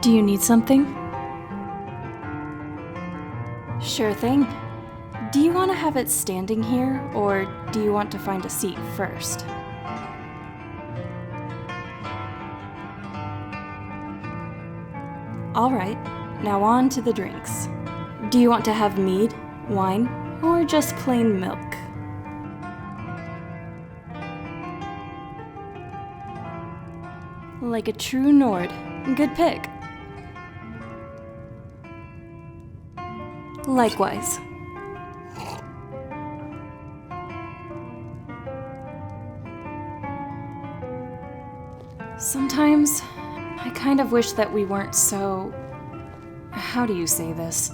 Do you need something? Sure thing. Do you want to have it standing here, or do you want to find a seat first? Alright, now on to the drinks. Do you want to have mead, wine, or just plain milk? Like a true Nord. Good pick. Likewise. Sometimes, I kind of wish that we weren't so... how do you say this?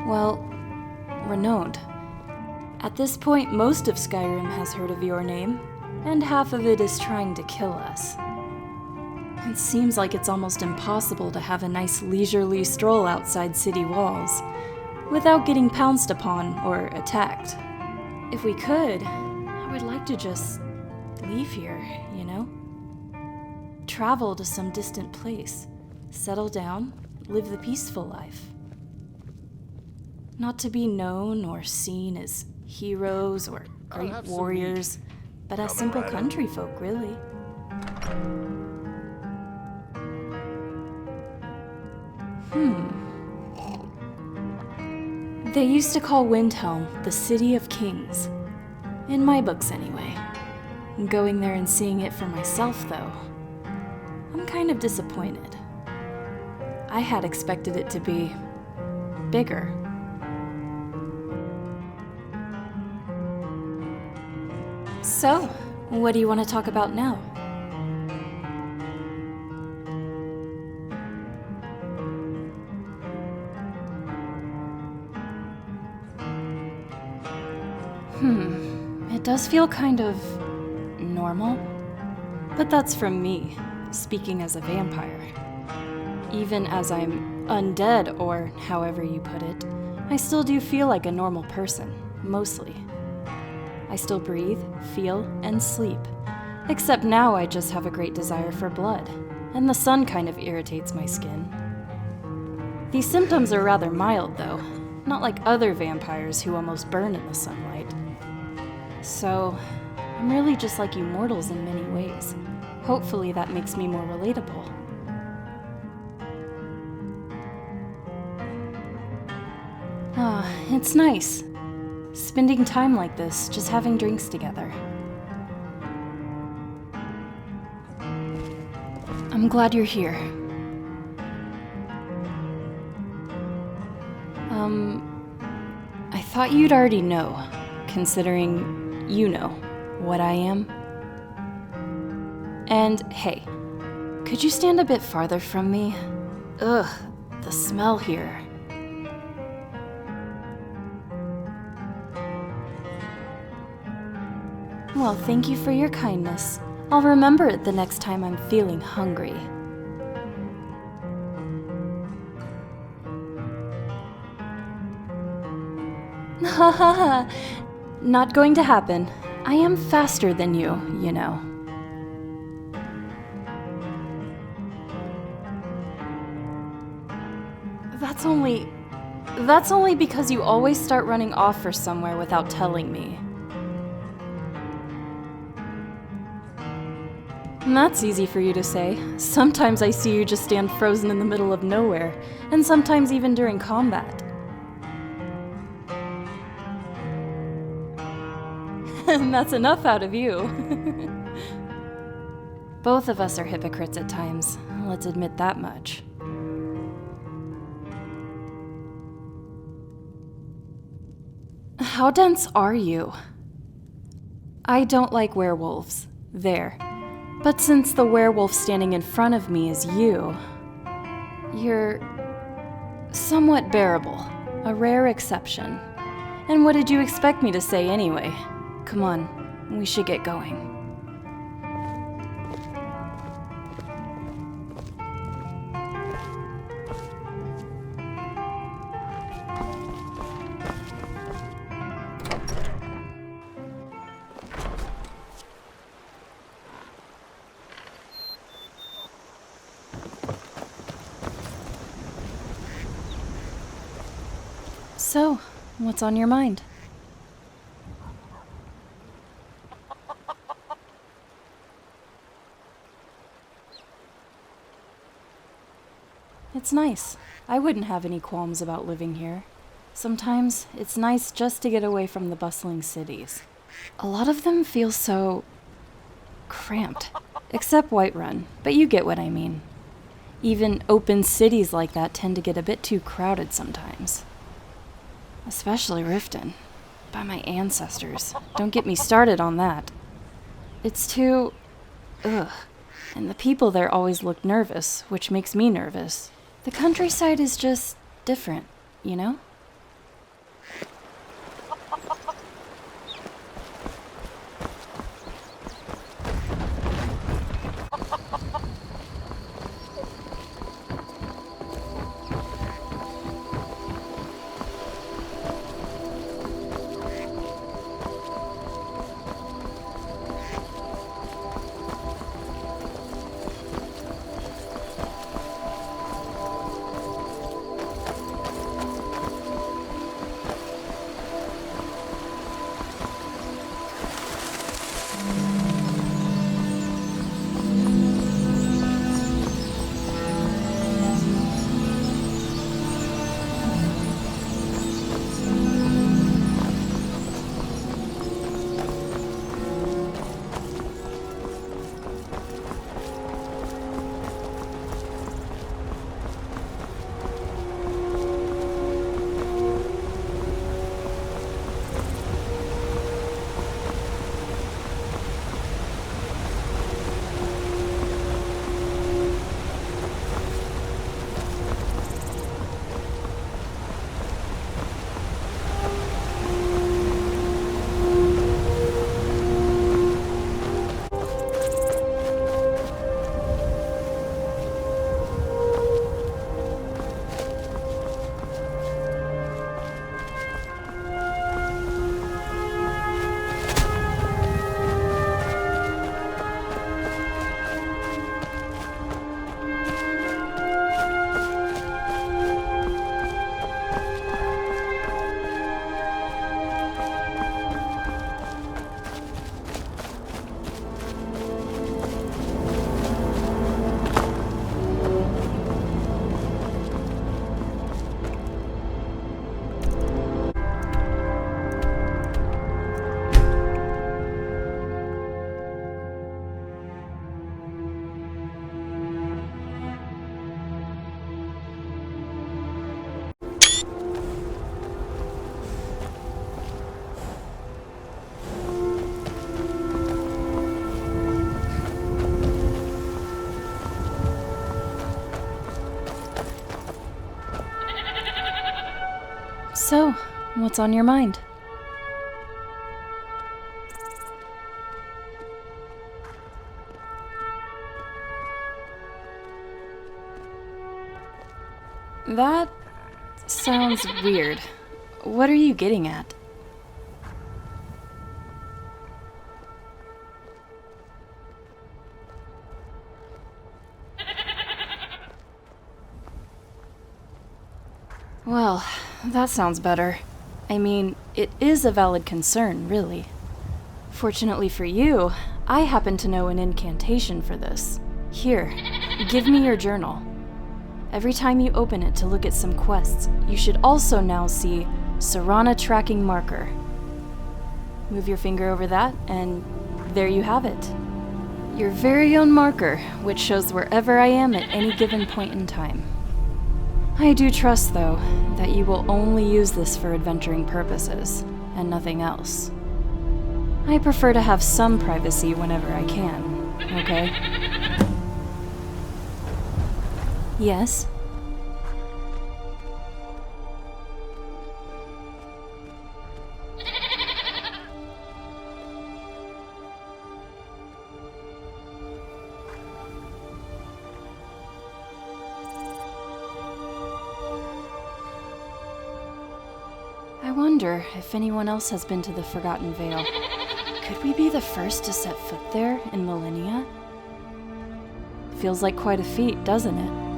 Well, renowned. At this point, most of Skyrim has heard of your name, and half of it is trying to kill us. It seems like it's almost impossible to have a nice leisurely stroll outside city walls without getting pounced upon or attacked. If we could, I would like to just leave here, you know? Travel to some distant place, settle down, live the peaceful life. Not to be known or seen as heroes or great warriors, but as simple country folk, really. They used to call Windhelm the City of Kings. In my books, anyway. Going there and seeing it for myself, though, I'm kind of disappointed. I had expected it to be bigger. So, what do you want to talk about now? It does feel kind of normal, but that's from me, speaking as a vampire. Even as I'm undead, or however you put it, I still do feel like a normal person, mostly. I still breathe, feel, and sleep, except now I just have a great desire for blood, and the sun kind of irritates my skin. These symptoms are rather mild, though, not like other vampires who almost burn in the sunlight. So, I'm really just like you mortals in many ways. Hopefully that makes me more relatable. It's nice. Spending time like this, just having drinks together. I'm glad you're here. I thought you'd already know, considering you know what I am. And hey, could you stand a bit farther from me? Ugh, the smell here. Well, thank you for your kindness. I'll remember it the next time I'm feeling hungry. Ha ha ha! Not going to happen. I am faster than you, you know. That's only because you always start running off for somewhere without telling me. And that's easy for you to say. Sometimes I see you just stand frozen in the middle of nowhere, and sometimes even during combat. And that's enough out of you. Both of us are hypocrites at times, let's admit that much. How dense are you? I don't like werewolves. There. But since the werewolf standing in front of me is you, you're somewhat bearable, a rare exception. And what did you expect me to say anyway? Come on, we should get going. So, what's on your mind? It's nice. I wouldn't have any qualms about living here. Sometimes it's nice just to get away from the bustling cities. A lot of them feel so cramped. Except Whiterun, but you get what I mean. Even open cities like that tend to get a bit too crowded sometimes. Especially Riften. By my ancestors. Don't get me started on that. It's too... ugh. And the people there always look nervous, which makes me nervous. The countryside is just different, you know? So, what's on your mind? That sounds weird. What are you getting at? Well, that sounds better. I mean, it is a valid concern, really. Fortunately for you, I happen to know an incantation for this. Here, give me your journal. Every time you open it to look at some quests, you should also now see Serana tracking marker. Move your finger over that, and there you have it. Your very own marker, which shows wherever I am at any given point in time. I do trust, though, that you will only use this for adventuring purposes, and nothing else. I prefer to have some privacy whenever I can, okay? Yes? I wonder if anyone else has been to the Forgotten Vale. Could we be the first to set foot there in millennia? Feels like quite a feat, doesn't it?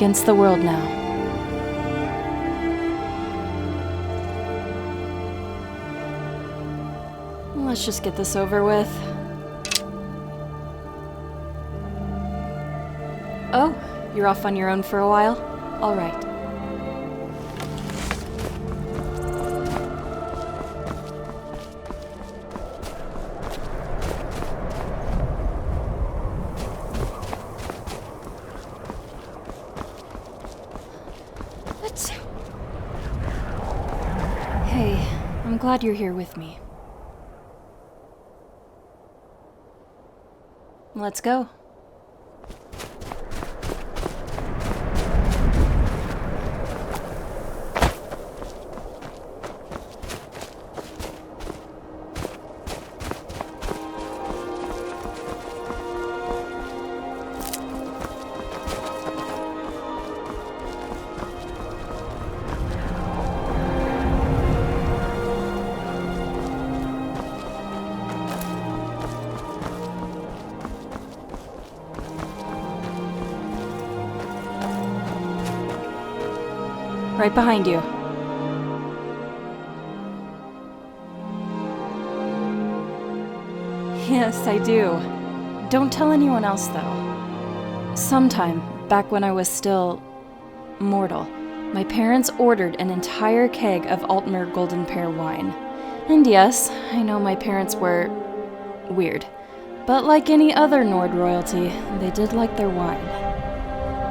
against the world now. Let's just get this over with. Oh, you're off on your own for a while? All right. Hey, I'm glad you're here with me. Let's go. Right behind you. Yes, I do. Don't tell anyone else, though. Sometime, back when I was still mortal, my parents ordered an entire keg of Altmer Golden Pear wine. And yes, I know my parents were weird. But like any other Nord royalty, they did like their wine.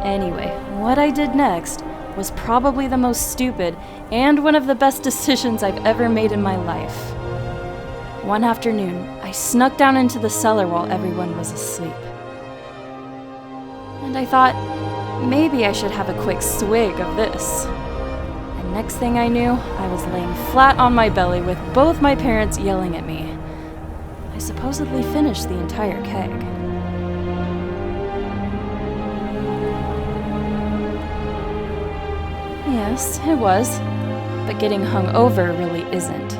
Anyway, what I did next was probably the most stupid and one of the best decisions I've ever made in my life. One afternoon, I snuck down into the cellar while everyone was asleep. And I thought, maybe I should have a quick swig of this. And next thing I knew, I was laying flat on my belly with both my parents yelling at me. I supposedly finished the entire keg. Yes, it was. But getting hung over really isn't.